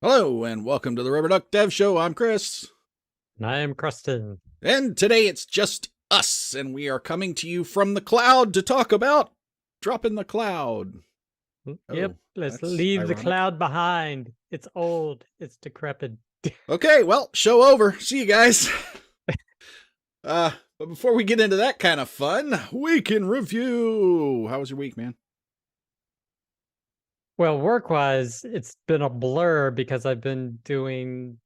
Hello, and welcome to the Rubber Duck Dev Show. I'm Chris. And I am Creston. And today it's just us, and we are coming to you from the cloud to talk about dropping the cloud. Yep, let's that's leave ironic. the cloud behind. It's old, it's decrepit. Okay, well, show over. See you guys. But before we get into that kind of fun, week in review. How was your week, man? Well, work-wise, it's been a blur because I've been doing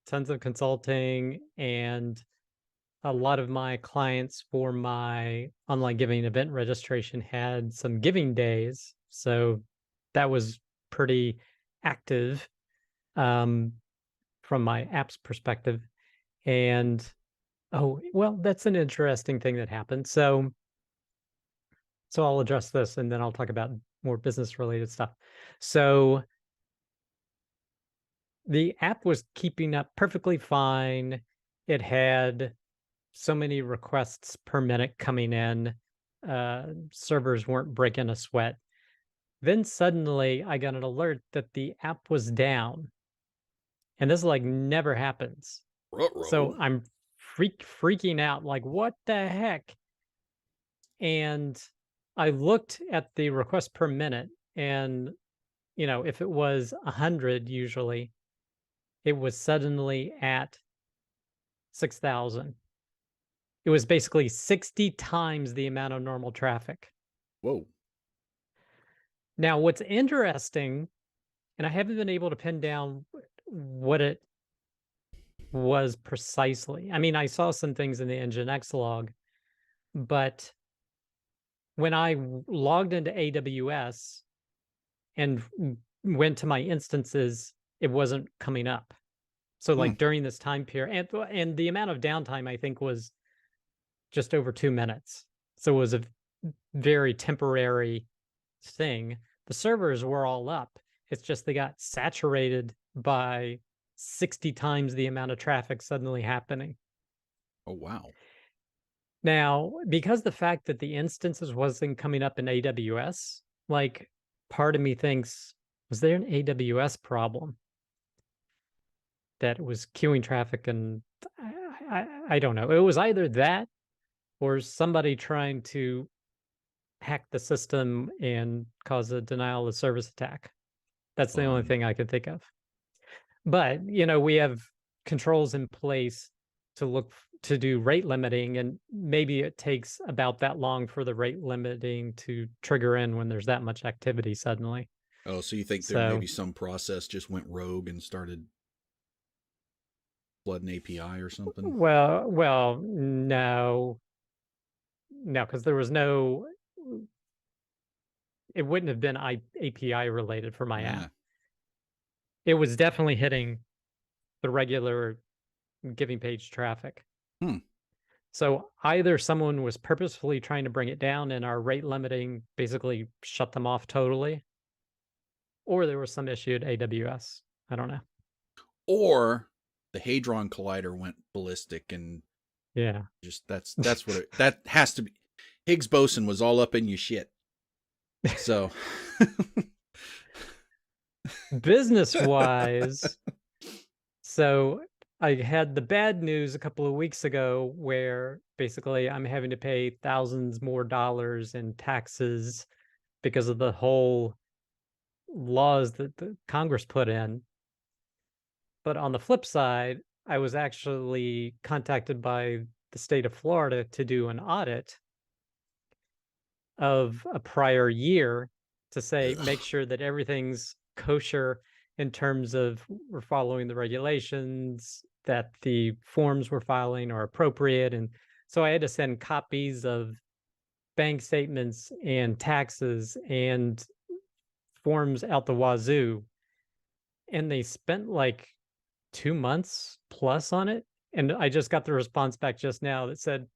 tons of consulting, and a lot of my clients for my online giving event registration had some giving days. So that was pretty active from my app's perspective. And oh, well, that's an interesting thing that happened. So I'll address this and then I'll talk about more business related stuff. So the app was keeping up perfectly fine. It had so many requests per minute coming in. Servers weren't breaking a sweat. Then suddenly I got an alert that the app was down. And this like never happens. Ruh-roh. So I'm freaking out, like, what the heck? And I looked at the request per minute, and if it was 100 usually, it was suddenly at 6,000. It was basically 60 times the amount of normal traffic. Whoa. Now, what's interesting, and I haven't been able to pin down what it was precisely. I mean, I saw some things in the Nginx log, but when I logged into AWS and went to my instances, it wasn't coming up. So like during this time period, and the amount of downtime I think was just over 2 minutes. So it was a very temporary thing. The servers were all up. It's just they got saturated by 60 times the amount of traffic suddenly happening. Oh, wow. Now, because the fact that the instances wasn't coming up in AWS, like part of me thinks, was there an AWS problem that was queuing traffic? And I don't know. It was either that or somebody trying to hack the system and cause a denial of service attack. That's the only thing I could think of. But, we have controls in place to do rate limiting, and maybe it takes about that long for the rate limiting to trigger in when there's that much activity suddenly. Oh, so you think there maybe some process just went rogue and started flooding API or something? Well, no, because there was no. It wouldn't have been API related for my app. It was definitely hitting the regular giving page traffic. So either someone was purposefully trying to bring it down and our rate limiting basically shut them off totally, or there was some issue at AWS. I don't know. Or the Hadron Collider went ballistic and just that's what that has to be. Higgs boson was all up in your shit. So business wise, so I had the bad news a couple of weeks ago where basically I'm having to pay thousands more dollars in taxes because of the whole laws that the Congress put in. But on the flip side, I was actually contacted by the state of Florida to do an audit of a prior year to say, make sure that everything's kosher in terms of we're following the regulations, that the forms we're filing are appropriate. And so I had to send copies of bank statements and taxes and forms out the wazoo. And they spent like 2 months plus on it. And I just got the response back just now that said,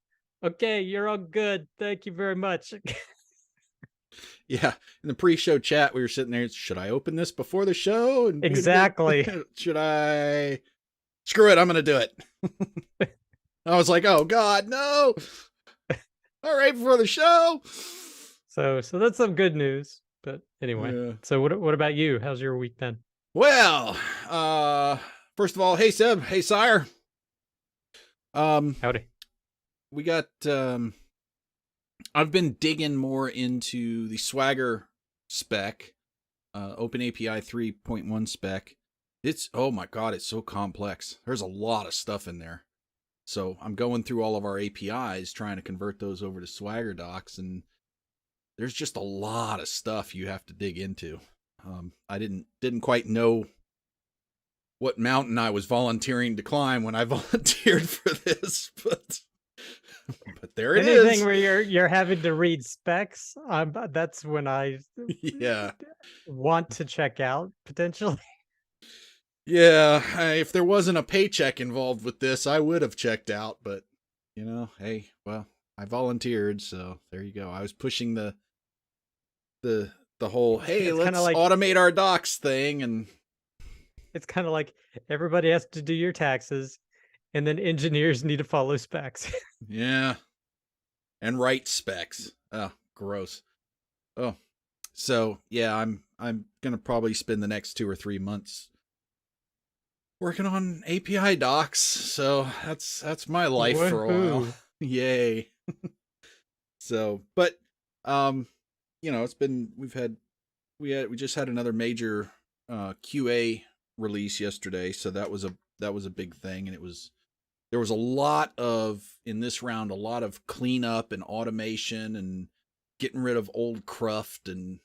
okay, you're all good. Thank you very much. Yeah, in the pre-show chat, we were sitting there. Should I open this before the show? And exactly. Should I? Screw it. I'm going to do it. I was like, oh God, no. All right, before the show. So that's some good news. But anyway, so what about you? How's your week been? Well, First of all, hey Seb, hey Sire. Howdy. We got I've been digging more into the Swagger spec, OpenAPI 3.1 spec. It's, oh my god, it's so complex. There's a lot of stuff in there. So I'm going through all of our APIs trying to convert those over to Swagger docs, and there's just a lot of stuff you have to dig into. I didn't quite know what mountain I was volunteering to climb when I volunteered for this, but there it is. Anything where you're having to read specs, that's when I Yeah. want to check out potentially. Yeah, if there wasn't a paycheck involved with this, I would have checked out, but hey, well, I volunteered, so there you go. I was pushing the whole, hey, It's let's automate our docs thing, and it's kind of like everybody has to do your taxes, and then engineers need to follow specs. Yeah. And write specs. Oh, gross. Oh. So, yeah, I'm going to probably spend the next 2 or 3 months working on API docs. So, that's my life for a while. Yay. So, but it's been we just had another major QA release yesterday, so that was a big thing, and there was a lot of, in this round, a lot of cleanup and automation and getting rid of old cruft and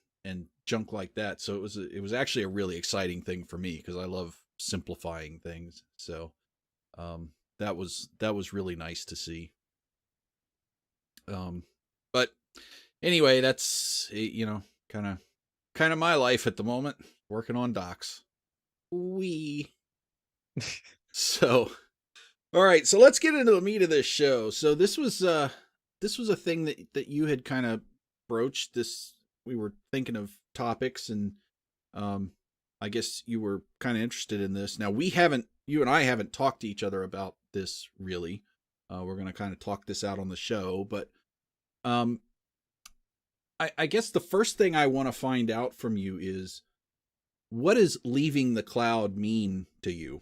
junk like that. So it was actually a really exciting thing for me because I love simplifying things. So that was really nice to see. But anyway, that's kind of my life at the moment, working on docs. So all right, so let's get into the meat of this show. So this was a thing that you had kind of broached. We were thinking of topics, and I guess you were kind of interested in this. Now you and I haven't talked to each other about this really. We're going to kind of talk this out on the show, but I guess the first thing I want to find out from you is, what does leaving the cloud mean to you?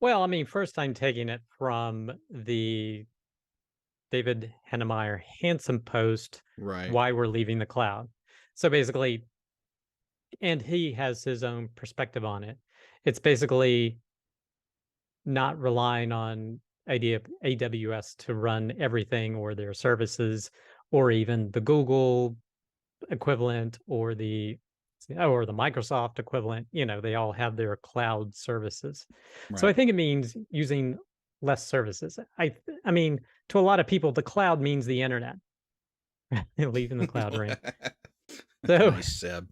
Well, I mean, first I'm taking it from the David Hennemeyer Handsome post, Right. why we're leaving the cloud. So basically, and he has his own perspective on it. It's basically not relying on AWS to run everything or their services, or even the Google equivalent or the Microsoft equivalent. They all have their cloud services. Right. So I think it means using less services. I mean, to a lot of people, the cloud means the internet. Leaving the cloud, right? So nice, Seb.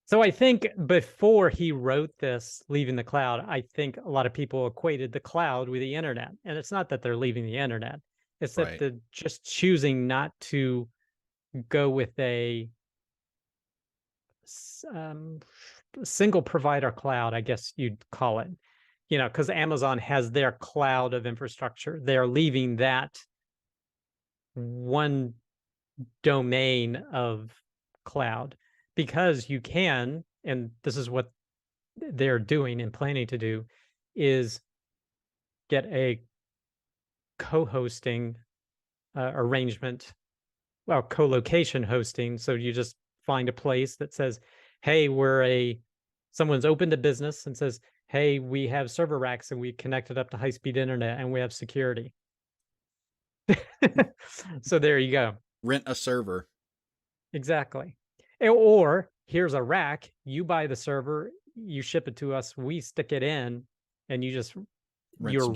So I think before he wrote this, leaving the cloud, I think a lot of people equated the cloud with the internet. And it's not that they're leaving the internet. It's that they're just choosing not to go with a single provider cloud, I guess you'd call it. Because Amazon has their cloud of infrastructure. They're leaving that one domain of cloud because you can, and this is what they're doing and planning to do, is get a co-hosting arrangement, well, co-location hosting. So you just find a place that says, hey, someone's opened a business and says, hey, we have server racks and we connected up to high-speed internet and we have security. So there you go. Rent a server. Exactly. Or here's a rack, you buy the server, you ship it to us, we stick it in, and you're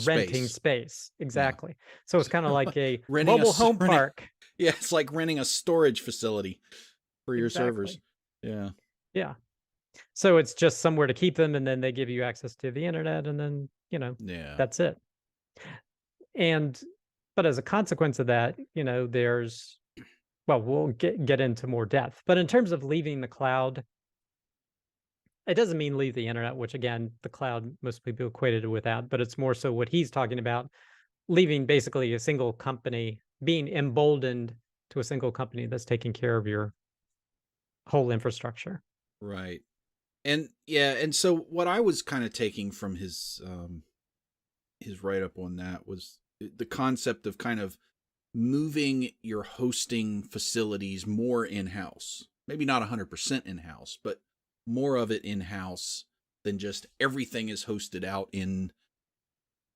renting space. Exactly. Yeah. So it's kind of like a mobile home park. Yeah, it's like renting a storage facility for your servers. Yeah. Yeah. So it's just somewhere to keep them, and then they give you access to the internet, and then, that's it. But as a consequence of that, we'll get into more depth. But in terms of leaving the cloud, it doesn't mean leave the internet, which again, the cloud, most people equated it with that, but it's more so what he's talking about, leaving basically a single company, being emboldened to a single company that's taking care of your whole infrastructure. Right. And yeah, and so what I was kind of taking from his write up on that was the concept of kind of moving your hosting facilities more in house. Maybe not 100% in house, but more of it in house than just everything is hosted out in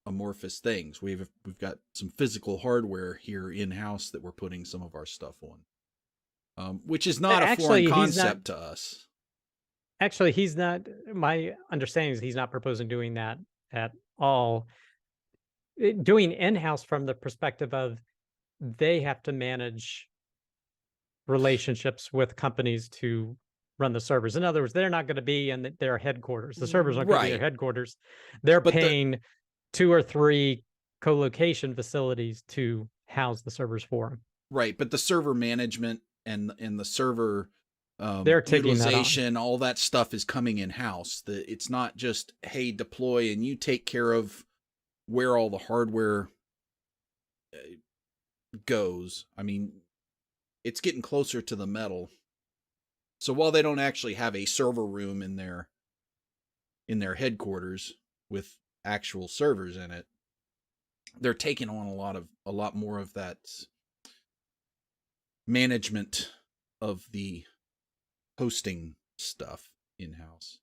amorphous things. We've got some physical hardware here in house that we're putting some of our stuff on, which is not a foreign Actually, he's not. concept to us. Actually, he's not. My understanding is he's not proposing doing that at all. Doing in-house from the perspective of they have to manage relationships with companies to run the servers. In other words, they're not going to be in their headquarters. The servers aren't going to be their Right. headquarters. They're But the paying 2 or 3 co-location facilities to house the servers for them. Right, but the server management and the server They're taking that on. utilization, all that stuff is coming in house. It's not just, hey, deploy and you take care of where all the hardware goes. I mean, it's getting closer to the metal. So while they don't actually have a server room in their headquarters with actual servers in it, they're taking on a lot more of that management of the hosting stuff in house.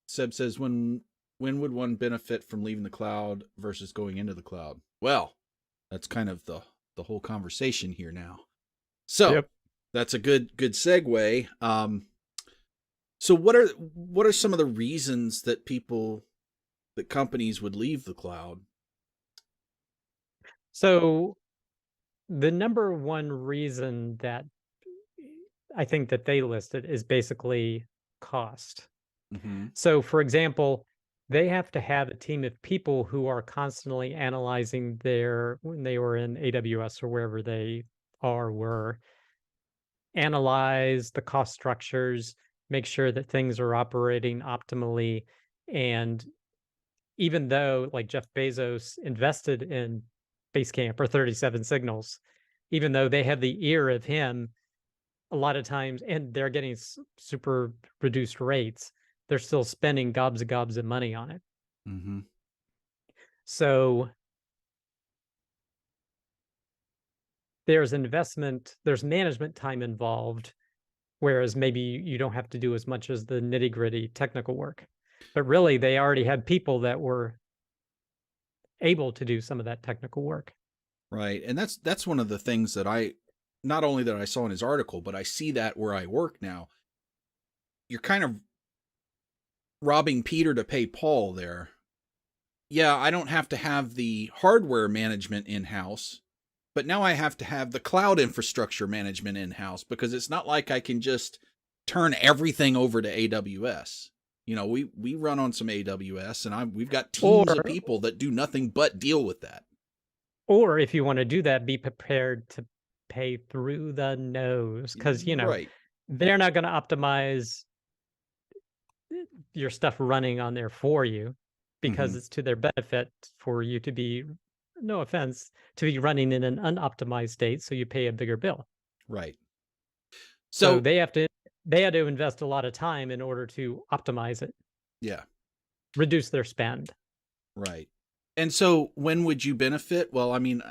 Seb says, when would one benefit from leaving the cloud versus going into the cloud? Well, that's kind of the whole conversation here now. So Yep. that's a good segue. So what are some of the reasons that companies would leave the cloud? So the number one reason that I think that they listed is basically cost. Mm-hmm. So, for example, they have to have a team of people who are constantly analyzing when they were in AWS or wherever they were, analyze the cost structures, make sure that things are operating optimally. And even though, like, Jeff Bezos invested in Basecamp or 37 Signals, even though they have the ear of him a lot of times, and they're getting super reduced rates, they're still spending gobs and gobs of money on it. Mm-hmm. So there's management time involved, whereas maybe you don't have to do as much as the nitty gritty technical work. But really, they already had people that were able to do some of that technical work. Right. And that's one of the things that I not only that I saw in his article, but I see that where I work now. You're kind of robbing Peter to pay Paul there. Yeah, I don't have to have the hardware management in-house, but now I have to have the cloud infrastructure management in-house because it's not like I can just turn everything over to AWS. You know, we run on some AWS and we've got Or teams of people that do nothing but deal with that. or if you want to do that, be prepared to pay through the nose, because Right. they're not going to optimize your stuff running on there for you, because Mm-hmm. it's to their benefit for you to be, no offense, to be running in an unoptimized state, so you pay a bigger bill. Right. So So, they had to invest a lot of time in order to optimize it, yeah. reduce their spend. Right. And so when would you benefit? Well, I mean,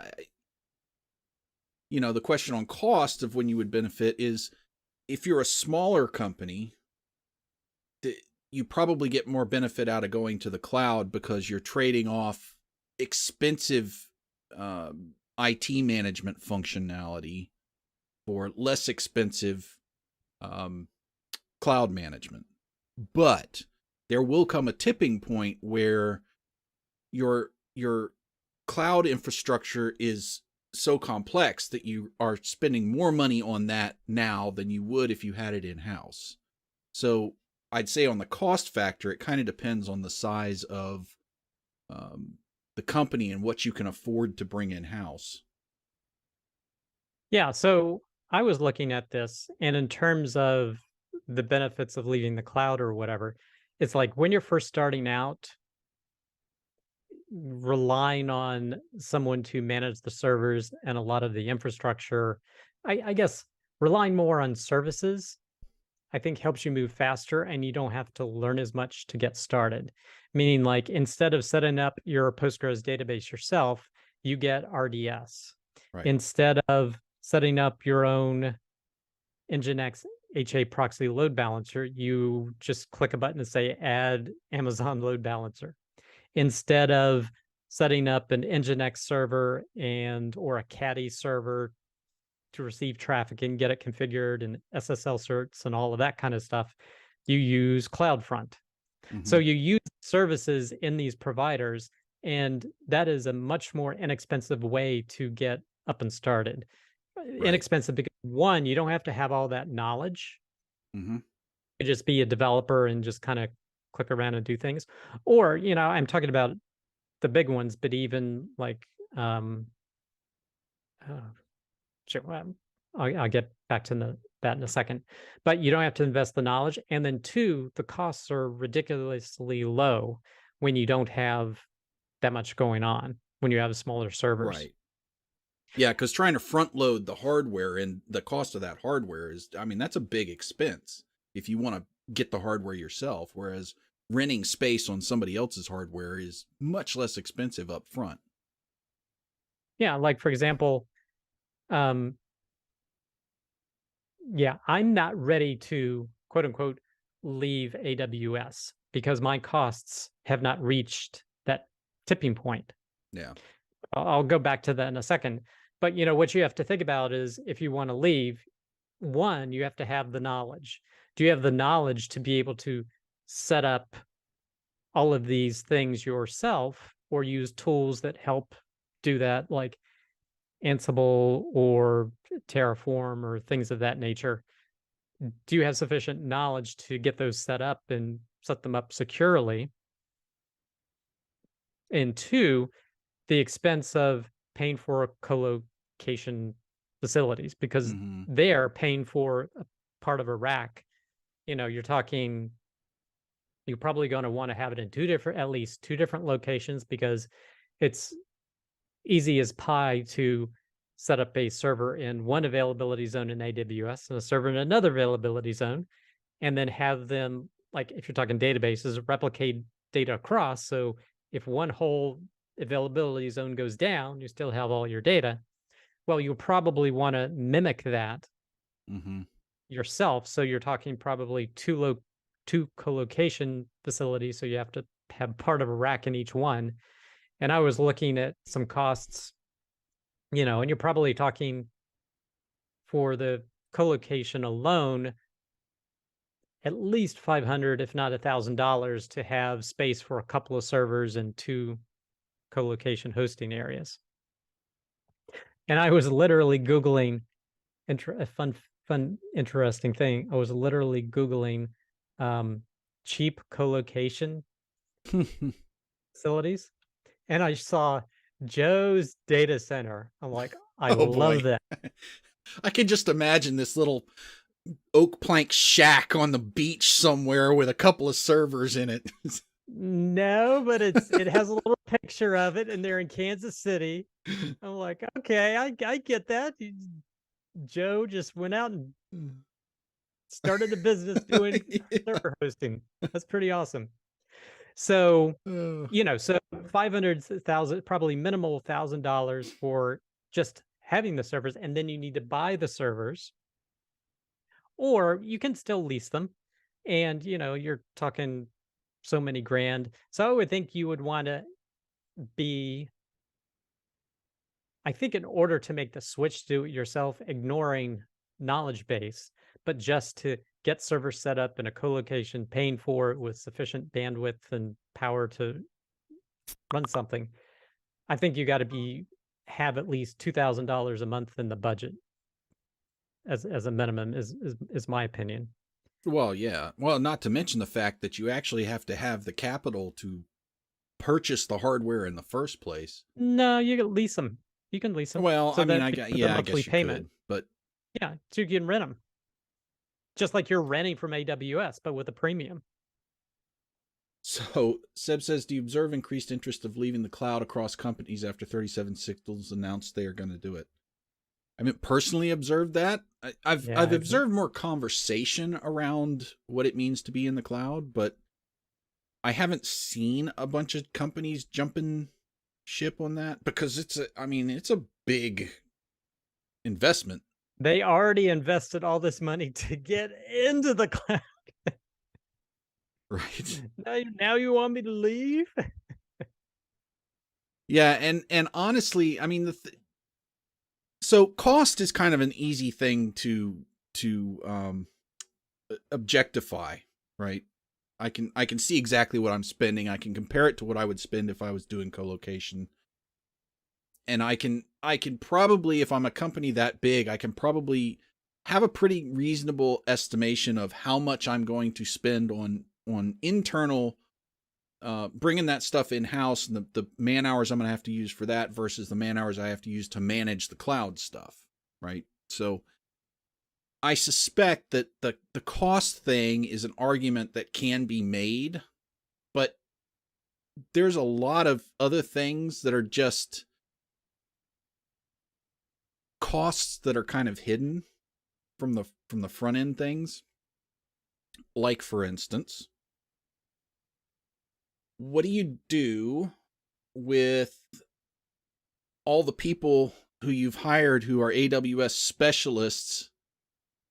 the question on cost of when you would benefit is if you're a smaller company, you probably get more benefit out of going to the cloud because you're trading off expensive IT management functionality for less expensive cloud management. But there will come a tipping point where your cloud infrastructure is so complex that you are spending more money on that now than you would if you had it in house. So I'd say on the cost factor, it kind of depends on the size of the company and what you can afford to bring in house. Yeah, so I was looking at this, and in terms of the benefits of leaving the cloud or whatever, it's like when you're first starting out, relying on someone to manage the servers and a lot of the infrastructure, I guess relying more on services. I think helps you move faster and you don't have to learn as much to get started. Meaning, like, instead of setting up your Postgres database yourself, you get RDS. Right. Instead of setting up your own Nginx HA proxy load balancer, you just click a button and say add Amazon load balancer. Instead of setting up an Nginx server and or a caddy server to receive traffic and get it configured and SSL certs and all of that kind of stuff, you use CloudFront. So Mm-hmm. you use services in these providers, and that is a much more inexpensive way to get up and started. Right. Inexpensive because, one, you don't have to have all that knowledge. Mm-hmm. You just be a developer and just kind of click around and do things. Or, I'm talking about the big ones, but even like, uh, sure, I'll get back to that in a second. But you don't have to invest the knowledge. And then two, the costs are ridiculously low when you don't have that much going on, when you have smaller servers. Right. Yeah, because trying to front load the hardware and the cost of that hardware is, I mean, that's a big expense if you want to get the hardware yourself. Whereas renting space on somebody else's hardware is much less expensive up front. Yeah, like for example, um, yeah, I'm not ready to quote unquote leave AWS because my costs have not reached that tipping point. Yeah. I'll go back to that in a second. But what you have to think about is if you want to leave, one, you have to have the knowledge. Do you have the knowledge to be able to set up all of these things yourself or use tools that help do that, like Ansible or Terraform or things of that nature? Do you have sufficient knowledge to get those set up and set them up securely? And two, the expense of paying for co-location facilities, because Mm-hmm. they're paying for a part of a rack. You're talking, you're probably going to want to have it in at least two different locations, because it's easy as pie to set up a server in one availability zone in AWS and a server in another availability zone, and then have them, like if you're talking databases, replicate data across. So if one whole availability zone goes down, you still have all your data. Well, you'll probably want to mimic that Mm-hmm. yourself. So you're talking probably two co-location facilities. So you have to have part of a rack in each one. And I was looking at some costs, and you're probably talking for the co-location alone at least 500, if not $1,000, to have space for a couple of servers and two co-location hosting areas. And I was literally Googling a fun, interesting thing. I was literally Googling cheap co-location facilities, and I saw Joe's data center. I'm like, I Oh love boy. that. I can just imagine this little oak plank shack on the beach somewhere with a couple of servers in it. No, but it has a little picture of it, and they're in Kansas City. I'm like, okay, I get that. Joe just went out and started a business doing Yeah. server hosting. That's pretty awesome. So, Oh. so 500,000, probably minimal $1,000 for just having the servers, and then you need to buy the servers, or you can still lease them, and you're talking so many grand. So I would think you would want to be, I think, in order to make the switch to it yourself, ignoring knowledge base, but just to get servers set up in a co-location, paying for it with sufficient bandwidth and power to run something, I think you got to have at least $2,000 a month in the budget as a minimum, is my opinion. Well, yeah. Well, not to mention the fact that you actually have to have the capital to purchase the hardware in the first place. No, you can lease them. You can lease them. Well, So I mean, then with the I monthly guess you payment, could, but yeah, so you can rent them just like you're renting from AWS, but with a premium. so Seb says, do you observe increased interest of leaving the cloud across companies after 37 Signals announced they are going to do it? haven't personally observed that. I've Yeah, observed more conversation around what it means to be in the cloud, but I haven't seen a bunch of companies jumping ship on that because it's a big investment. they already invested all this money to get into the cloud. Right. Now you want me to leave? Yeah, and honestly, so cost is kind of an easy thing to objectify, right? I can see exactly what I'm spending. I can compare it to what I would spend if I was doing co-location. And I can probably, if I'm a company that big, I can probably have a pretty reasonable estimation of how much I'm going to spend on internal bringing that stuff in house, and the man hours I'm going to have to use for that versus the man hours I have to use to manage the cloud stuff, right? So I suspect that the cost thing is an argument that can be made, but there's a lot of other things that are just costs that are kind of hidden from the front end things. Like, for instance, what do you do with all the people who you've hired who are AWS specialists,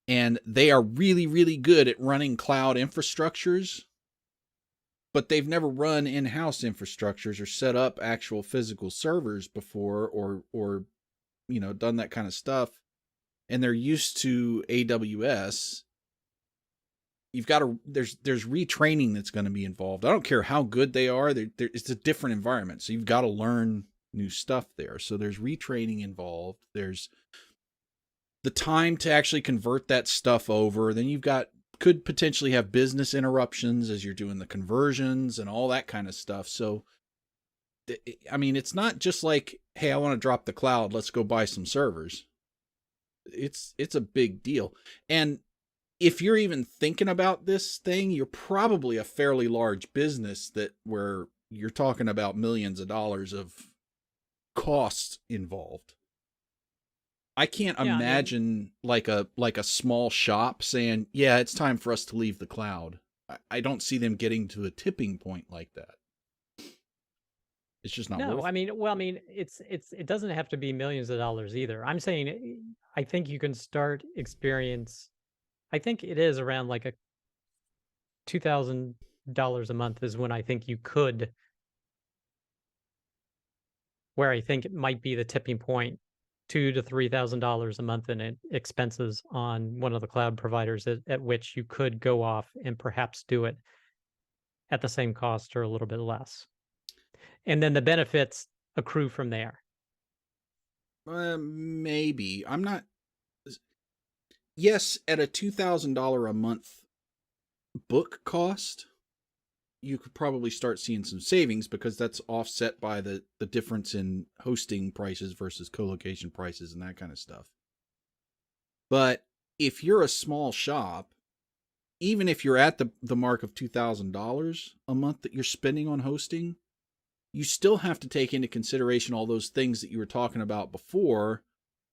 and they are really, really good at running cloud infrastructures, but they've never run in-house infrastructures or set up actual physical servers before, or done that kind of stuff, and they're used to AWS. You've got to there's retraining that's going to be involved. I don't care how good they are. It's a different environment, so you've got to learn new stuff there. So there's retraining involved. There's the time to actually convert that stuff over. Then could potentially have business interruptions as you're doing the conversions and all that kind of stuff. So it's not just like, hey, I want to drop the cloud, let's go buy some servers. It's a big deal. And if you're even thinking about this thing, you're probably a fairly large business where you're talking about millions of dollars of costs involved. I can't Yeah, I mean, imagine like a small shop saying, "Yeah, it's time for us to leave the cloud." I don't see them getting to a tipping point like that. It's just not no, worth I it. mean, well, I mean, it doesn't have to be millions of dollars either. I'm saying I think you can start experience. I think it is around like a $2,000 a month is when I think you could, where I think it might be the tipping point, $2 to $3,000 a month in expenses on one of the cloud providers at which you could go off and perhaps do it at the same cost or a little bit less. And then the benefits accrue from there. Maybe I'm not. Yes, at a $2,000 a month book cost, you could probably start seeing some savings because that's offset by the difference in hosting prices versus co-location prices and that kind of stuff. But if you're a small shop, even if you're at the mark of $2,000 a month that you're spending on hosting, you still have to take into consideration all those things that you were talking about before,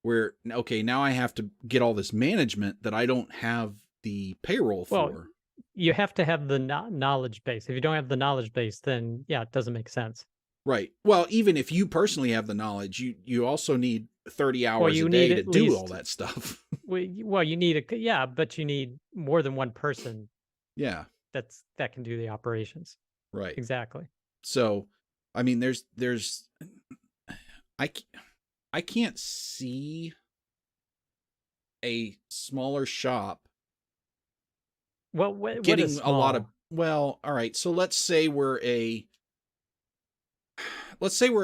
where, okay, now I have to get all this management that I don't have the payroll Well, for. you have to have the knowledge base. If you don't have the knowledge base, then yeah, it doesn't make sense. Right. Well, even if you personally have the knowledge, you also need 30 Well, hours a you need day to at do all least that stuff. well, you need a yeah, but you need more than one person Yeah, that can do the operations. right. Exactly. So, there's I I can't see a smaller shop Well, what is getting a lot of, small? well, all right. So let's say we're a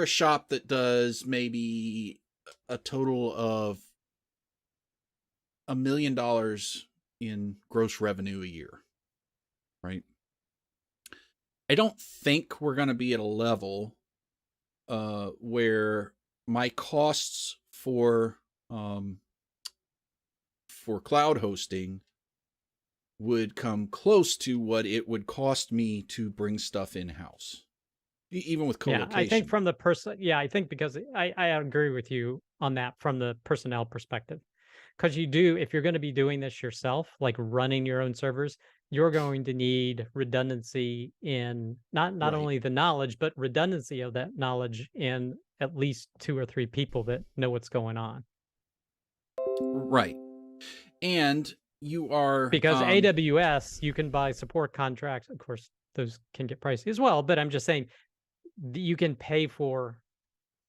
shop that does maybe a total of $1 million in gross revenue a year, right? I don't think we're going to be at a level where my costs for cloud hosting would come close to what it would cost me to bring stuff in house, even with Yeah, I think co-location. from the person. Yeah, I think because I agree with you. on that from the personnel perspective. Because you do, if you're going to be doing this yourself, like running your own servers, you're going to need redundancy in not Right. only the knowledge, but redundancy of that knowledge in at least 2 or 3 people that know what's going on. Right. And you are Because AWS, you can buy support contracts. Of course, those can get pricey as well. But I'm just saying you can pay for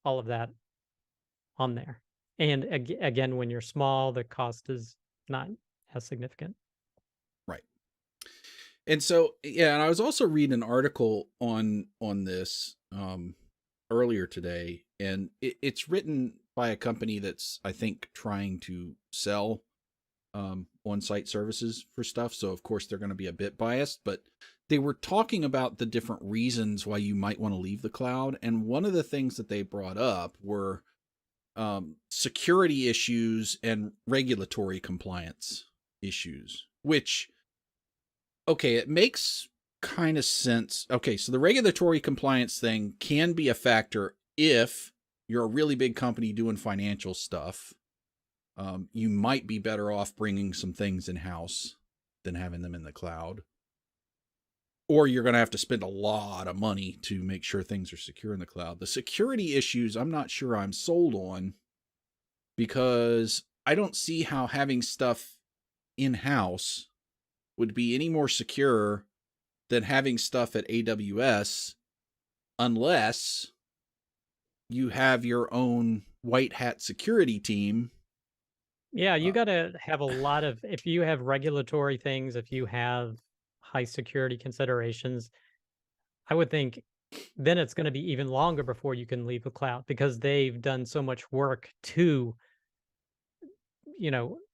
all of that on there. And again, when you're small, the cost is not as significant. right. And so yeah, and I was also reading an article on this earlier today, and it's written by a company that's, I think, trying to sell on-site services for stuff. So of course they're going to be a bit biased, but they were talking about the different reasons why you might want to leave the cloud. And one of the things that they brought up were security issues and regulatory compliance issues, which, okay, it makes kind of sense. Okay, so the regulatory compliance thing can be a factor if you're a really big company doing financial stuff. You might be better off bringing some things in house than having them in the cloud. Or you're going to have to spend a lot of money to make sure things are secure in the cloud. The security issues, I'm not sure I'm sold on, because I don't see how having stuff in house would be any more secure than having stuff at AWS, unless you have your own white hat security team. Yeah, you Uh, gotta have a lot of if you have regulatory things, if you have high security considerations, I would think then it's gonna be even longer before you can leave the cloud because they've done so much work to,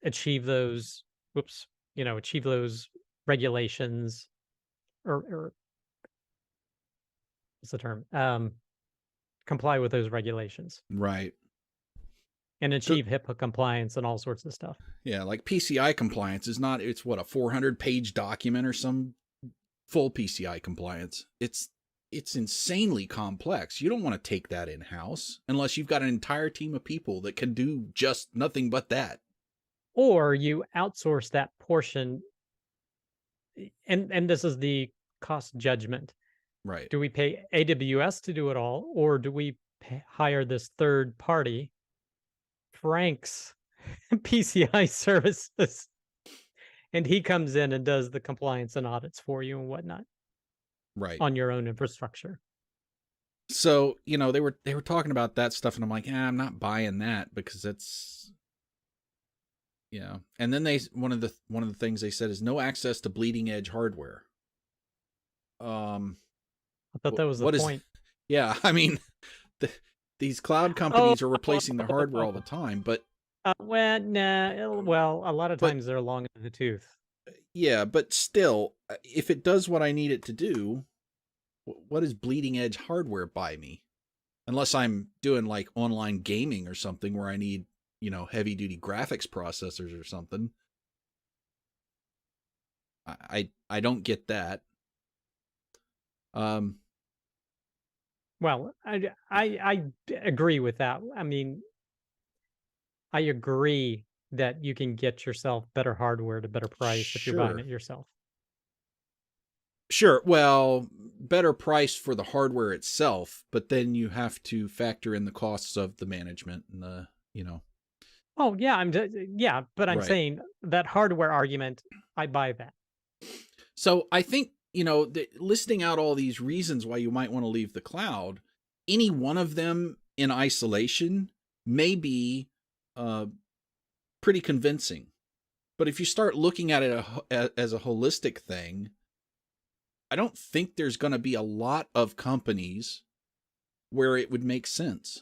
achieve those whoops, achieve those regulations or what's the term? Comply with those regulations right. and So achieve HIPAA compliance and all sorts of stuff. yeah, like PCI compliance is not, it's what, a 400-page document or some full PCI compliance. It's insanely complex. You don't want to take that in house unless you've got an entire team of people that can do just nothing but that. Or you outsource that portion and this is the cost judgment. Right. Do we pay AWS to do it all, or do we hire this third party, Frank's PCI services, and he comes in and does the compliance and audits for you and whatnot Right. on your own infrastructure? So, they were talking about that stuff, and I'm like, I'm not buying that, because it's, and then one of the things they said is no access to bleeding edge hardware. Um I thought that was the what is point. Yeah, I mean, the, these cloud Oh, companies are replacing their hardware all the time, but well, nah. Well, a lot of but times they're long in the tooth. yeah, but still, if it does what I need it to do, what does bleeding edge hardware buy me? Unless I'm doing like online gaming or something where I need, heavy duty graphics processors or something. I don't get that. Um, Well, I agree with that. I mean, I agree that you can get yourself better hardware at a better price if you're buying sure. it yourself. Sure. Well, better price for the hardware itself, but then you have to factor in the costs of the management and Oh, yeah, yeah, but I'm right. saying that hardware argument, I buy that. So I think, listing out all these reasons why you might want to leave the cloud, any one of them in isolation may be uh, pretty convincing. But if you start looking at it as a holistic thing, I don't think there's going to be a lot of companies where it would make sense.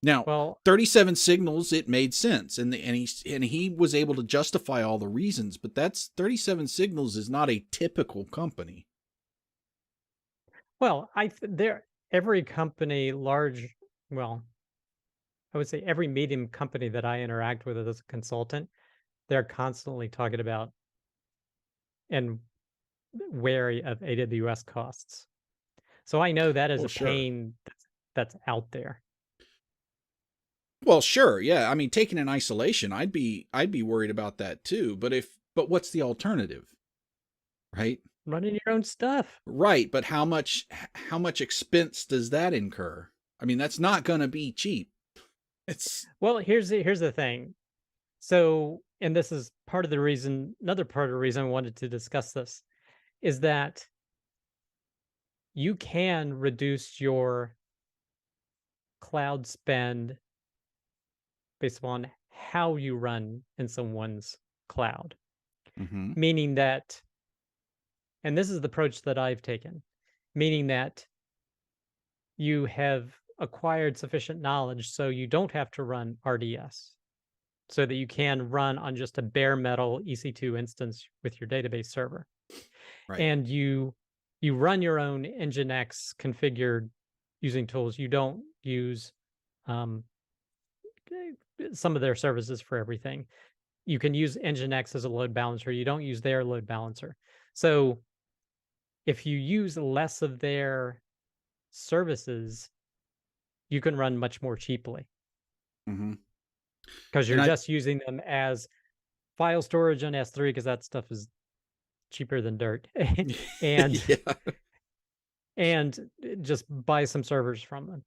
Now, Well, 37 Signals, it made sense, and he was able to justify all the reasons. But that's 37 Signals is not a typical company. there every company well, I would say every medium company that I interact with as a consultant, they're constantly talking about and wary of AWS costs. So I know that is Well, a sure. pain that's out there. Well, sure, yeah. I mean, taken in isolation, I'd be worried about that too. But what's the alternative, right? Running your own stuff. Right, but how much expense does that incur? I mean, that's not going to be cheap. It's Well, here's the thing. So, and this is part of the reason, another part of the reason I wanted to discuss this is that you can reduce your cloud spend based upon how you run in someone's cloud. mm-hmm, Meaning that, and this is the approach that I've taken, meaning that you have acquired sufficient knowledge so you don't have to run RDS, so that you can run on just a bare metal EC2 instance with your database server. right. And you run your own Nginx configured using tools. You don't use um, some of their services for everything. You can use Nginx as a load balancer. You don't use their load balancer. So if you use less of their services, you can run much more cheaply Mm-hmm. because And you're I, just using them as file storage on S3 because that stuff is cheaper than dirt. and yeah, and just buy some servers from them.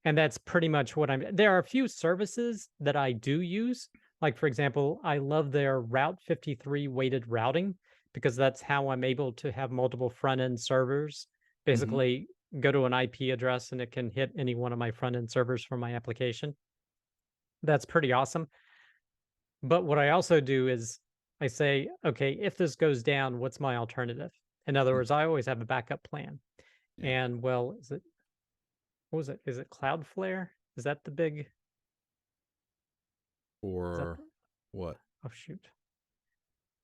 And that's pretty much what I'm there are a few services that I do use. Like for example, I love their Route 53 weighted routing because that's how I'm able to have multiple front end servers. mm-hmm, Basically, go to an IP address and it can hit any one of my front end servers from my application. That's pretty awesome. But what I also do is I say, okay, if this goes down, what's my alternative? In other words, I always have a backup plan. yeah. And well, is it what was it? Is it Cloudflare? Is that the big is that Or the, what? oh shoot.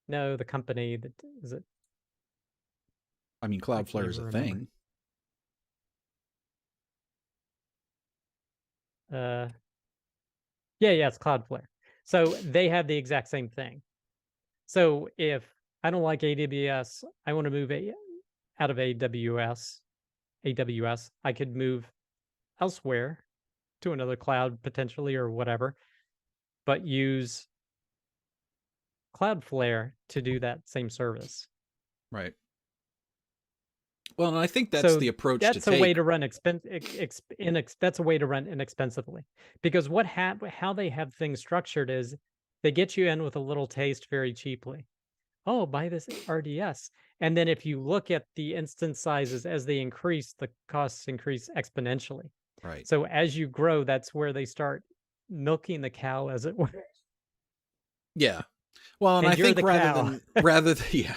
No, the company that is it I mean, I can't Cloudflare is even a remember. thing. Uh yeah, it's Cloudflare. So they have the exact same thing. So if I don't like AWS, I want to move out of AWS, I could move elsewhere to another cloud potentially or whatever, but use Cloudflare to do that same service. Right. Well, and I think that's So the approach to that's a way take. to run that's a way to run inexpensively. Because how they have things structured is they get you in with a little taste very cheaply. Oh, buy this RDS. And then if you look at the instance sizes as they increase, the costs increase exponentially. Right. So as you grow, that's where they start milking the cow, as it were. Yeah. Well, and I And you're think the cow. yeah,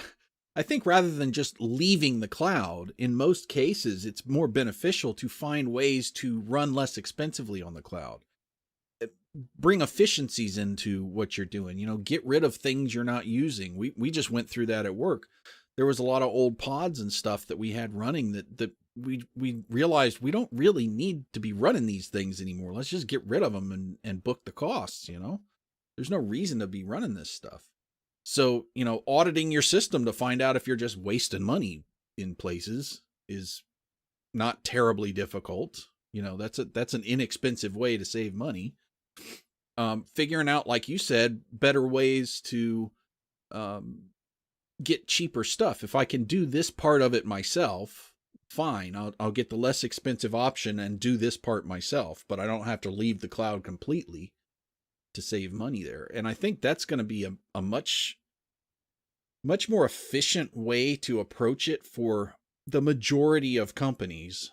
I think rather than just leaving the cloud, in most cases, it's more beneficial to find ways to run less expensively on the cloud. Bring efficiencies into what you're doing. Get rid of things you're not using. We just went through that at work. There was a lot of old pods and stuff that we had running that we realized we don't really need to be running these things anymore. Let's just get rid of them and book the costs. There's no reason to be running this stuff. So, auditing your system to find out if you're just wasting money in places is not terribly difficult. That's an inexpensive way to save money. Figuring out, like you said, better ways to um, get cheaper stuff. If I can do this part of it myself, fine. I'll get the less expensive option and do this part myself, but I don't have to leave the cloud completely to save money there. And I think that's going to be a much more efficient way to approach it for the majority of companies.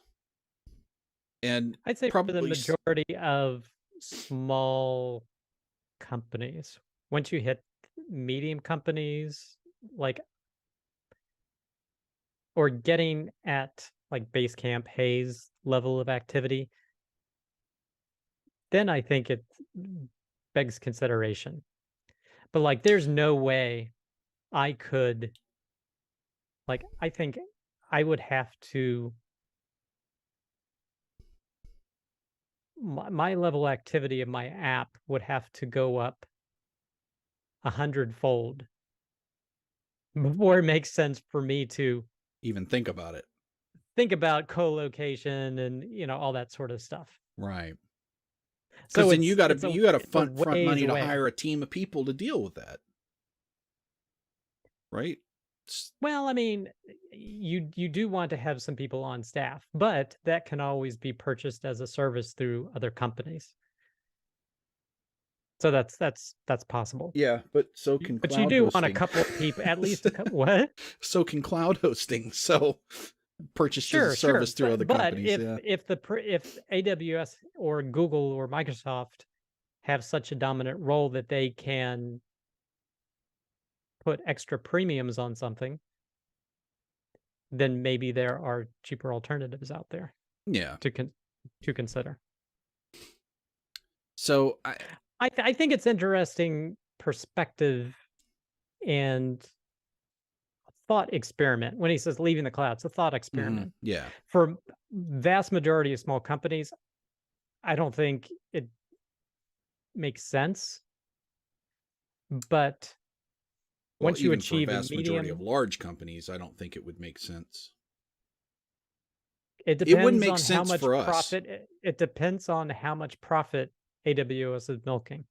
And I'd say for the probably, majority of small companies. Once you hit medium companies, like or getting at like Basecamp Hayes level of activity, then I think it begs consideration. But like there's no way I could I think I would have to my level activity of my app would have to go up 100-fold before it makes sense for me to even think about it. think about co-location and all that sort of stuff. Right. Because So then you got it's to you got to it's a front ways money to away. hire a team of people to deal with that, right? Well, I mean, you do want to have some people on staff, but that can always be purchased as a service through other companies. So that's possible. Yeah, but so can But you cloud do want a hosting. couple of people, at least a couple. What? So can cloud hosting. So purchased as a Sure, sure. service through other But companies. Yeah. if AWS or Google or Microsoft have such a dominant role that they can put extra premiums on something, then maybe there are cheaper alternatives out there Yeah. to to consider. So I think it's interesting perspective and thought experiment when he says leaving the cloud. It's a thought experiment. yeah. For vast majority of small companies, I don't think it makes sense. But Well, once you even for a achieve a vast majority of medium, large companies, I don't think it would make sense. it It wouldn't depends make on how sense much for us. profit it depends on how much profit AWS is milking.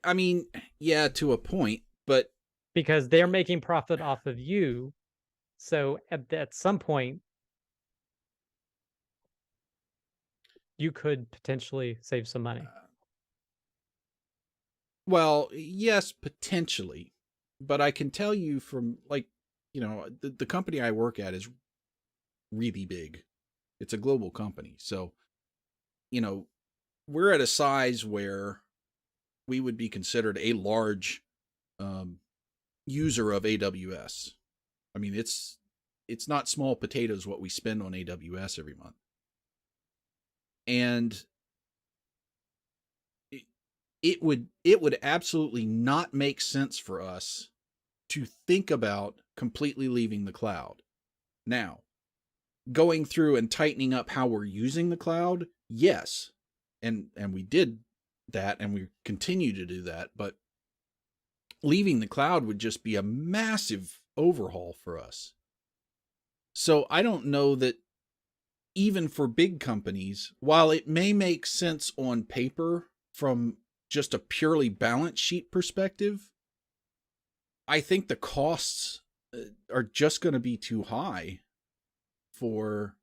I mean, yeah, to a point, but Because they're making profit off of you. So at some point, you could potentially save some money. well, yes, potentially, but I can tell you from the company I work at is really big. It's a global company. So, you know, we're at a size where we would be considered a large um, user of AWS. I mean, it's not small potatoes what we spend on AWS every month. And it would absolutely not make sense for us to think about completely leaving the cloud. Now, going through and tightening up how we're using the cloud, yes. And we did that and we continue to do that, but leaving the cloud would just be a massive overhaul for us. So I don't know that even for big companies, while it may make sense on paper from just a purely balance sheet perspective, I think the costs are just going to be too high for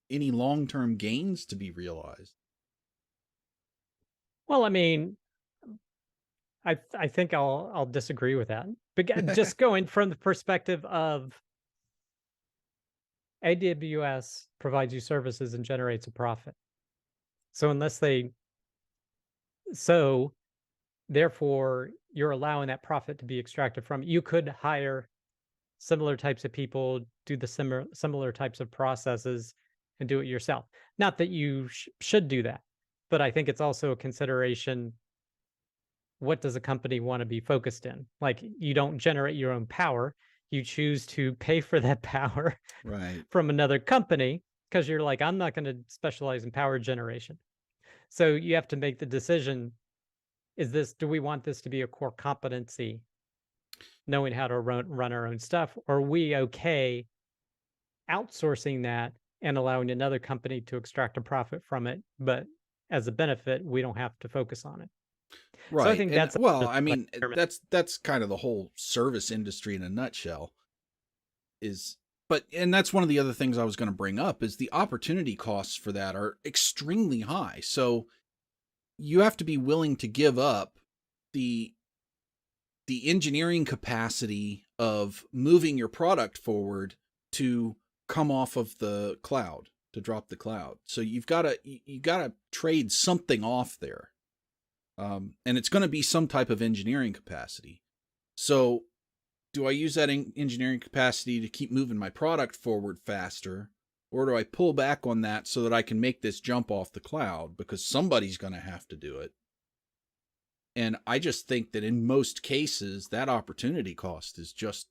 any long-term gains to be realized. Well, I mean, I think I'll disagree with that. But just going from the perspective of AWS provides you services and generates a profit. So unless they so therefore you're allowing that profit to be extracted from it. You could hire similar types of people, do the similar types of processes and do it yourself. Not that you should do that, but I think it's also a consideration. What does a company want to be focused in? Like, you don't generate your own power. You choose to pay for that power Right. from another company because you're like, I'm not going to specialize in power generation. So you have to make the decision, do we want this to be a core competency, knowing how to run our own stuff? Or are we okay outsourcing that and allowing another company to extract a profit from it? But as a benefit, we don't have to focus on it. So I Right. think And that's well, a I mean, experiment. that's kind of the whole service industry in a nutshell is and that's one of the other things I was going to bring up is the opportunity costs for that are extremely high. So you have to be willing to give up the engineering capacity of moving your product forward to come off of the cloud, to drop the cloud. So you got to trade something off there. And it's going to be some type of engineering capacity. So do I use that engineering capacity to keep moving my product forward faster? Or do I pull back on that so that I can make this jump off the cloud? Because somebody's going to have to do it. And I just think that in most cases, that opportunity cost is just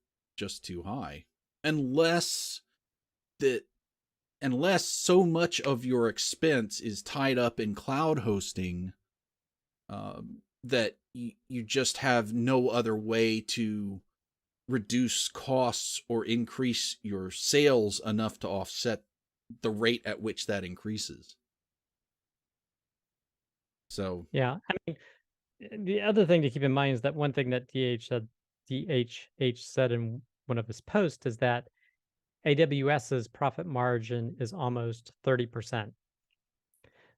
too high. Unless that unless so much of your expense is tied up in cloud hosting, that you just have no other way to reduce costs or increase your sales enough to offset the rate at which that increases. So Yeah. I mean, the other thing to keep in mind is that one thing that DHH said in one of his posts is that AWS's profit margin is almost 30%.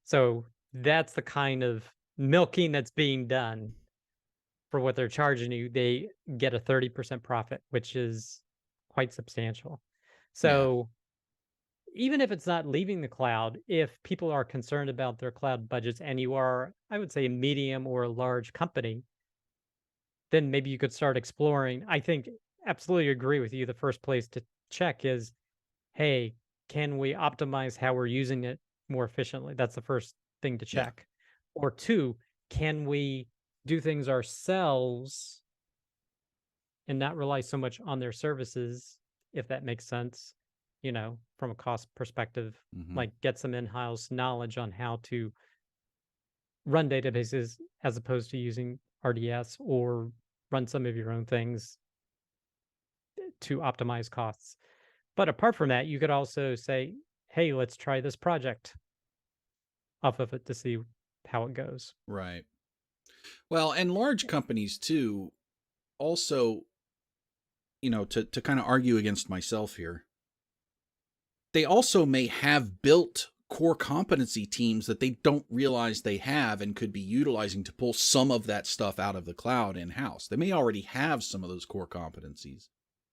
So that's the kind of milking that's being done for what they're charging you. They get a 30% profit, which is quite substantial. yeah, So even if it's not leaving the cloud, if people are concerned about their cloud budgets and you are, I would say, a medium or a large company, then maybe you could start exploring. I think absolutely agree with you. The first place to check is, hey, can we optimize how we're using it more efficiently? That's the first thing to yeah, check. Or two, can we do things ourselves and not rely so much on their services, if that makes sense, from a cost perspective, hmm, like get some in-house knowledge on how to run databases as opposed to using RDS, or run some of your own things to optimize costs. But apart from that, you could also say, hey, let's try this project off of it to see how it goes. right. Well, and large companies too. Also, to kind of argue against myself here, they also may have built core competency teams that they don't realize they have and could be utilizing to pull some of that stuff out of the cloud in house. They may already have some of those core competencies.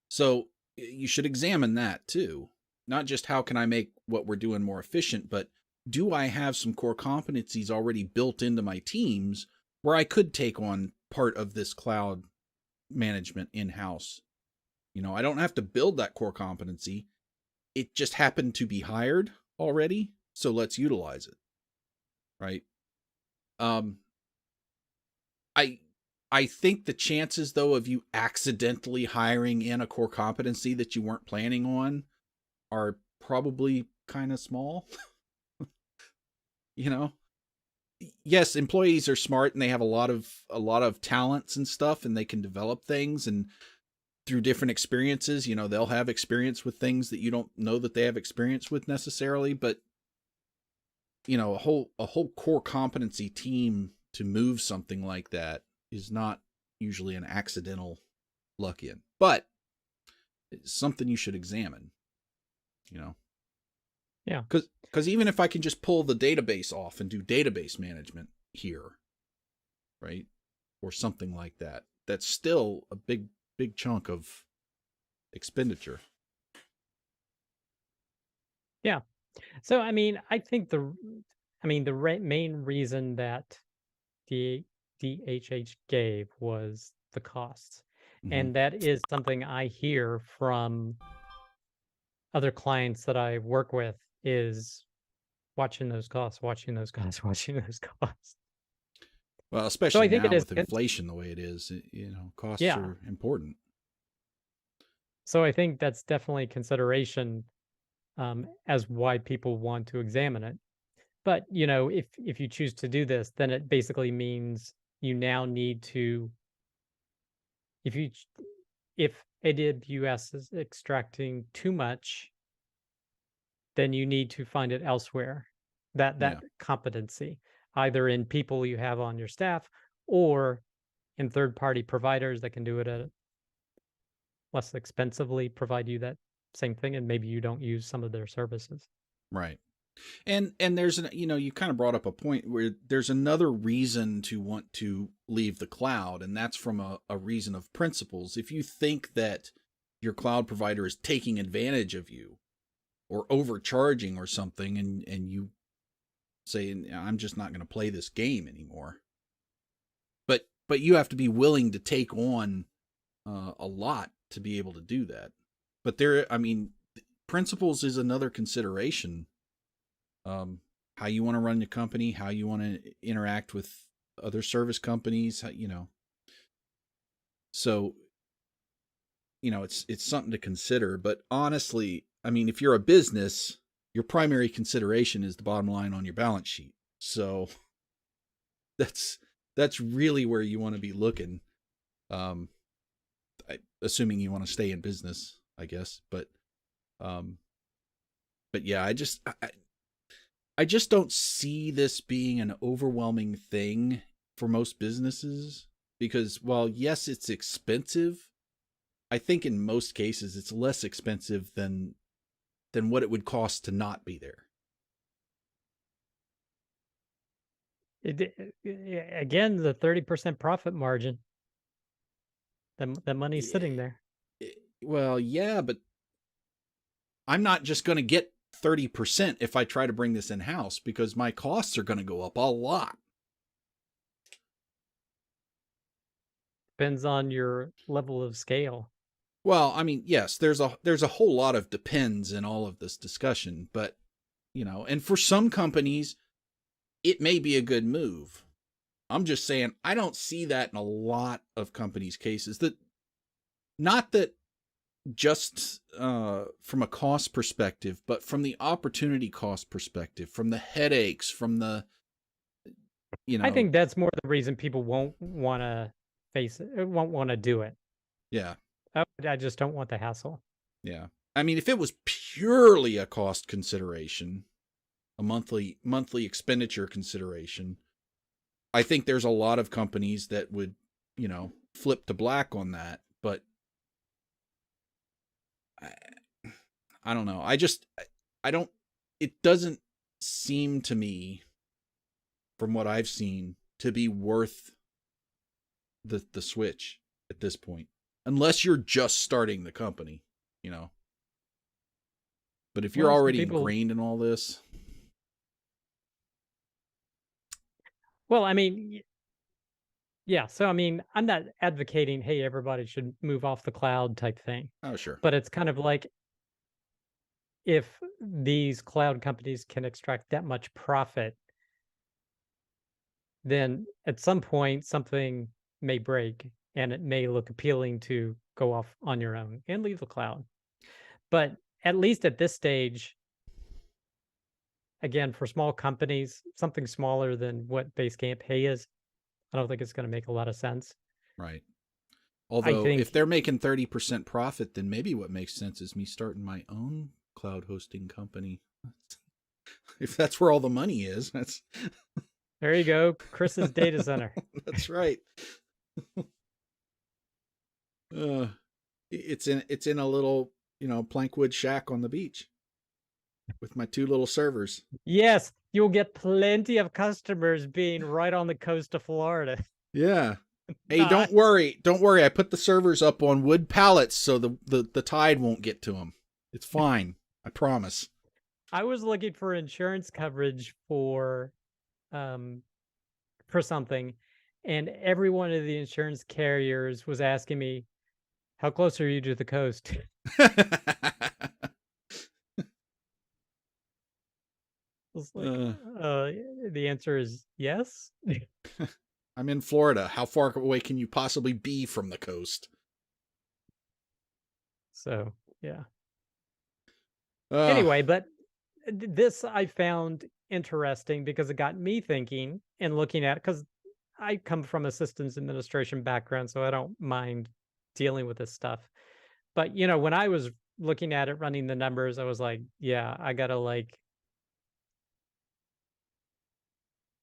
So you should examine that too. Not just how can I make what we're doing more efficient, but do I have some core competencies already built into my teams where I could take on part of this cloud management in house? I don't have to build that core competency. It just happened to be hired already, so let's utilize it, right? Um, I I think the chances though of you accidentally hiring in a core competency that you weren't planning on are probably kind of small. you know, yes, employees are smart and they have a lot of talents and stuff, and they can develop things, and through different experiences, they'll have experience with things that you don't know that they have experience with necessarily, but a whole core competency team to move something like that is not usually an accidental luck in, but it's something you should examine, you know, Yeah. because even if I can just pull the database off and do database management here, right, or something like that, that's still a big chunk of expenditure. Yeah. So, I mean, I think the main reason that the DHH gave was the costs. Mm-hmm. And that is something I hear from other clients that I work with, is watching those costs, watching those costs, watching those costs. Well, So especially I think it now is with inflation the way it is, costs yeah. are important. So I think that's definitely consideration, as why people want to examine it. But, if you choose to do this, then it basically means you now need to, if you ch if AWS is extracting too much, then you need to find it elsewhere. That Yeah, competency, either in people you have on your staff, or in third-party providers that can do it at less expensively, provide you that same thing, and maybe you don't use some of their services. right. And there's you kind of brought up a point where there's another reason to want to leave the cloud, and that's from a reason of principles. If you think that your cloud provider is taking advantage of you or overcharging or something, and you say, I'm just not going to play this game anymore, but you have to be willing to take on a lot to be able to do that. But I mean, principles is another consideration. um, how you want to run your company, how you want to interact with other service companies, So, it's something to consider. But honestly, I mean, if you're a business, your primary consideration is the bottom line on your balance sheet. So that's that's really where you want to be looking. Um, assuming you want to stay in business, I guess. Um, but yeah, I just don't see this being an overwhelming thing for most businesses because while yes, it's expensive, I think in most cases it's less expensive than what it would cost to not be there. Again, the 30% profit margin. The money's sitting there. Well, yeah, but I'm not just going to get 30% if I try to bring this in house because my costs are going to go up a lot. Depends on your level of scale. Well, I mean, yes, there's a whole lot of depends in all of this discussion, but and for some companies it may be a good move. I'm just saying I don't see that in a lot of companies' cases. That not that just from a cost perspective, but from the opportunity cost perspective, from the headaches, from the I think that's more the reason people won't want to face it, won't want to do it. yeah. Oh, I just don't want the hassle. Yeah. I mean, if it was purely a cost consideration, a monthly expenditure consideration, I think there's a lot of companies that would, flip to black on that, but I, I don't know. I don't it doesn't seem to me from what I've seen to be worth the switch at this point. Unless you're just starting the company, you know. But if you're Well, some already people. ingrained in all this, Well, I mean, yeah. So I mean, I'm not advocating, hey, everybody should move off the cloud type thing, oh sure. but it's kind of like if these cloud companies can extract that much profit, then at some point something may break and it may look appealing to go off on your own and leave the cloud. But at least at this stage, again, for small companies, something smaller than what Basecamp Pay is, I don't think it's going to make a lot of sense. Right. I Although if think, they're making 30% profit, then maybe what makes sense is me starting my own cloud hosting company. If that's where all the money is, there you go, Chris's data center. that's right. Uh, it's in a little, plankwood shack on the beach with my two little servers. Yes, you'll get plenty of customers being right on the coast of Florida. Yeah. Hey, don't Nice. worry. Don't worry. I put the servers up on wood pallets so the tide won't get to them. It's fine. I promise. I was looking for insurance coverage um for something, and every one of the insurance carriers was asking me, "How close are you to the coast?" I was like, uh, the answer is yes. I'm in Florida. How far away can you possibly be from the coast? So, yeah. Uh, Anyway, but this I found interesting because it got me thinking and looking at it because I come from a systems administration background, so I don't mind dealing with this stuff. But, when I was looking at it, running the numbers, I was like, yeah, I gotta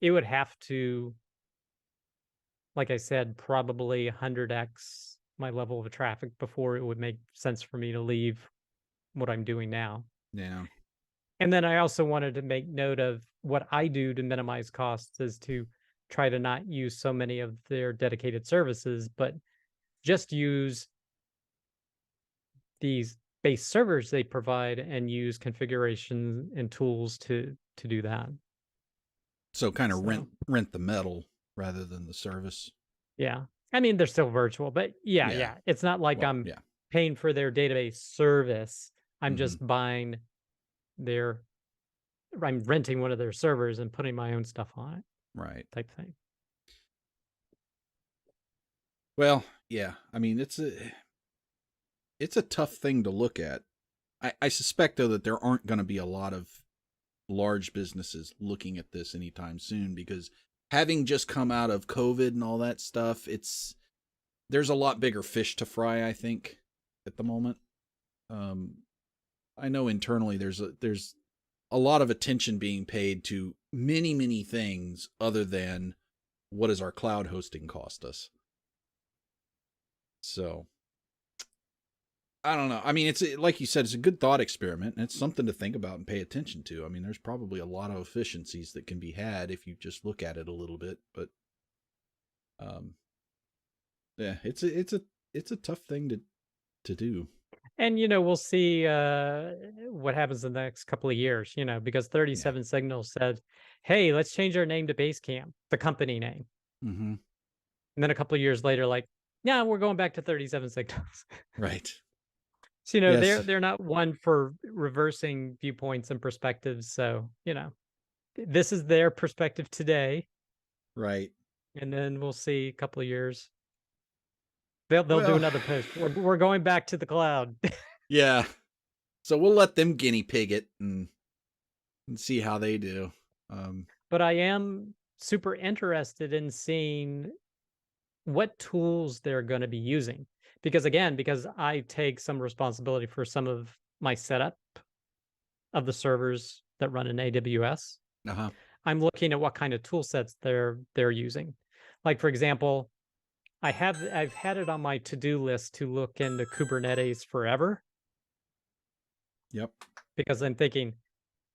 it would have to, like I said, probably 100x my level of traffic before it would make sense for me to leave what I'm doing now. yeah. And then I also wanted to make note of what I do to minimize costs is to try to not use so many of their dedicated services, but just use these base servers they provide and use configuration and tools to do that. So kind of rent So, rent the metal rather than the service. yeah. I mean, they're still virtual, but yeah, Yeah. yeah. It's not like Well, I'm yeah. paying for their database service. I'm Hmm. just buying their I'm renting one of their servers and putting my own stuff on it Right. type thing. Well, yeah. I mean, it's a tough thing to look at. I suspect though that there aren't going to be a lot of large businesses looking at this anytime soon because having just come out of COVID and all that stuff, there's a lot bigger fish to fry, I think, at the moment. Um, I know internally there's a lot of attention being paid to many, many things other than what does our cloud hosting cost us. So I don't know. I mean, it's like you said, it's a good thought experiment, and it's something to think about and pay attention to. I mean, there's probably a lot of efficiencies that can be had if you just look at it a little bit. But um, yeah, it's a tough thing to do. And we'll see what happens in the next couple of years, because Yeah. 37 Signals said, "Hey, let's change our name to Basecamp, the company name." Mm-hmm. And then a couple of years later, like, "Yeah, we're going back to 37 Signals." Right. So, Yes. they're not one for reversing viewpoints and perspectives. So, this is their perspective today, Right. and then we'll see a couple of years. They'll do Well, another post. We're going back to the cloud. yeah. So we'll let them guinea pig it and see how they do. But I am super interested in seeing what tools they're going to be using. Because I take some responsibility for some of my setup of the servers that run in AWS. Uh-huh. I'm looking at what kind of tool sets they're using. Like for example, I've had it on my to-do list to look into Kubernetes forever Yep. because I'm thinking,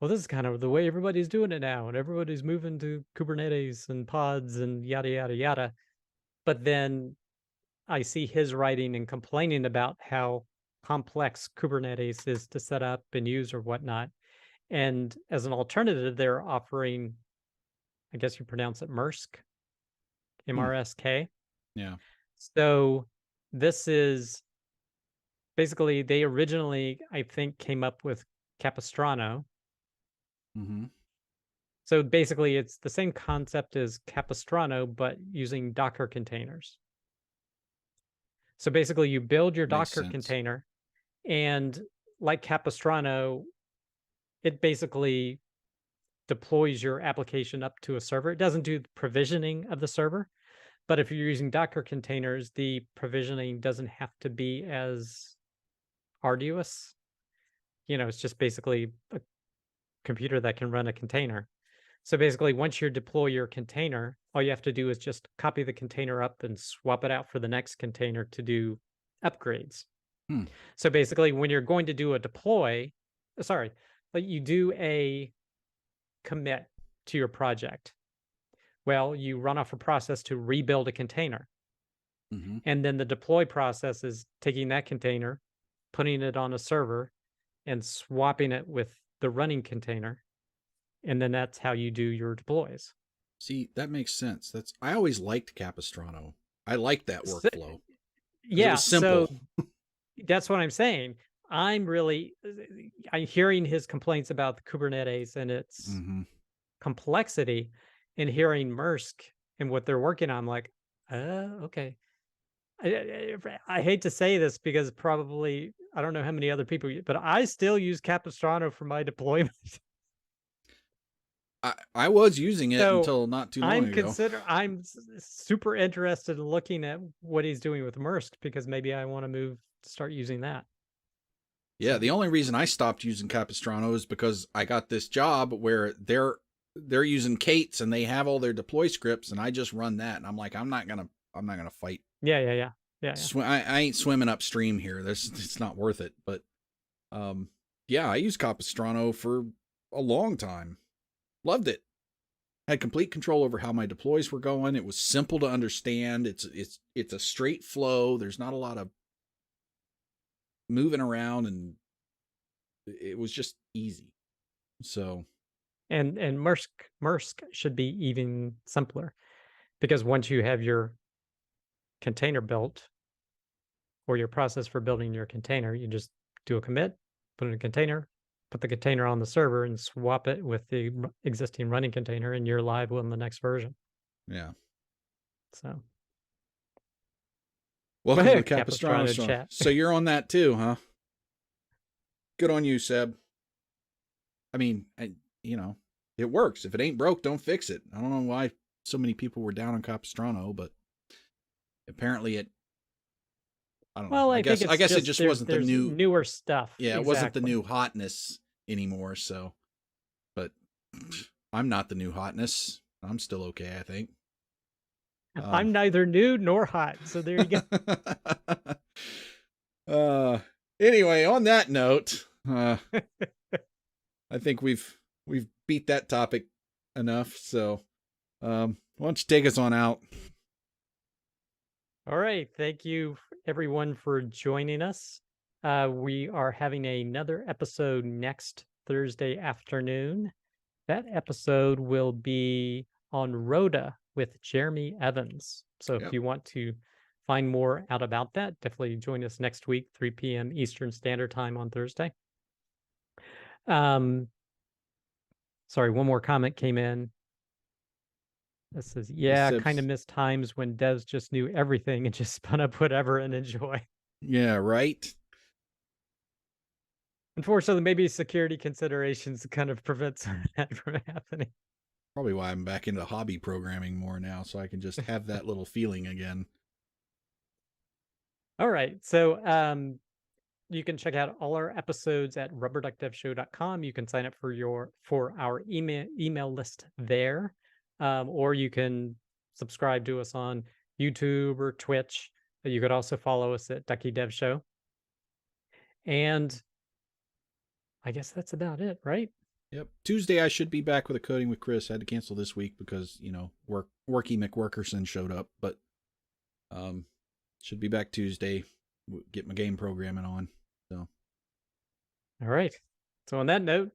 well, this is kind of the way everybody's doing it now, and everybody's moving to Kubernetes and pods and yada yada yada. But then I see his writing and complaining about how complex Kubernetes is to set up and use or whatnot. And as an alternative, they're offering, I guess you pronounce it MRSK, Hmm. MRSK. Yeah. So this is basically, they originally, I think, came up with Capistrano. Mm-hmm. So basically, it's the same concept as Capistrano, but using Docker containers. So basically, you build your Makes Docker sense. container, and like Capistrano, it basically deploys your application up to a server. It doesn't do the provisioning of the server, but if you're using Docker containers, the provisioning doesn't have to be as arduous. It's just basically a computer that can run a container. So basically, once you deploy your container, all you have to do is just copy the container up and swap it out for the next container to do upgrades. Hmm. So basically, when you're going to do a deploy, sorry, like you do a commit to your project. Well, you run off a process to rebuild a container. Mm-hmm. And then the deploy process is taking that container, putting it on a server, and swapping it with the running container. And then that's how you do your deploys. See, that makes sense. I always liked Capistrano. I liked that So, workflow because it was yeah, so simple. that's what I'm saying. I'm hearing his complaints about the Kubernetes and its Mm-hmm. complexity, and hearing Maersk and what they're working on. I'm like, okay. I hate to say this because probably I don't know how many other people, but I still use Capistrano for my deployment. I was using it So until not too long ago. I'm super interested in looking at what he's doing with Maersk because maybe I want to start using that. Yeah, the So only reason I stopped using Capistrano is because I got this job where they're using Kates and they have all their deploy scripts, and I just run that, and I'm like, I'm not gonna fight. yeah. I ain't swimming upstream here. It's not worth it. But um, yeah, I used Capistrano for a long time. Loved it. Had complete control over how my deploys were going. It was simple to understand. It's a straight flow. There's not a lot of moving around, and it was just easy. So And Maersk should be even simpler because once you have your container built or your process for building your container, you just do a commit, put it in a container, put the container on the server, and swap it with the existing running container, and you're live on the next version. yeah. So, Welcome to the Capistrano Capistrano show. chat. So you're on that too, huh? Good on you, Seb. I mean, it works. If it ain't broke, don't fix it. I don't know why so many people were down on Capistrano, but apparently it. I don't know. Well, I I think guess I it's guess it just just wasn't the there's new. newer stuff. Yeah, it wasn't the Exactly. new hotness anymore. So I'm not the new hotness. I'm still okay, I think. I'm neither new nor hot, so there you go. uh, anyway, on that note, I think we've beat that topic enough. So, why don't you take us on out? All right. Thank you, everyone, for joining us. We are having another episode next Thursday afternoon. That episode will be on Rhoda with Jeremy Evans. So if Yep. you want to find more out about that, definitely join us next week, 3 p.m. Eastern Standard Time on Thursday. Um, sorry, one more comment came in. This says, yeah, kind of miss times when devs just knew everything and just spun up whatever and enjoy. Yeah, right. Unfortunately, maybe security considerations kind of prevent some of that from happening. Probably why I'm back into hobby programming more now, so I can just have that little feeling again. All right. So you can check out all our episodes at rubberduckdevshow.com. You can sign up for our email list there, or you can subscribe to us on YouTube or Twitch. You could also follow us at Ducky Dev Show. And I guess that's about it, right? Yep. Tuesday I should be back with a coding with Chris. I had to cancel this week because, Worky McWorkerson showed up, but should be back Tuesday. Get my game programming on. So all right. So on that note,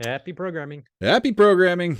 happy programming. happy programming.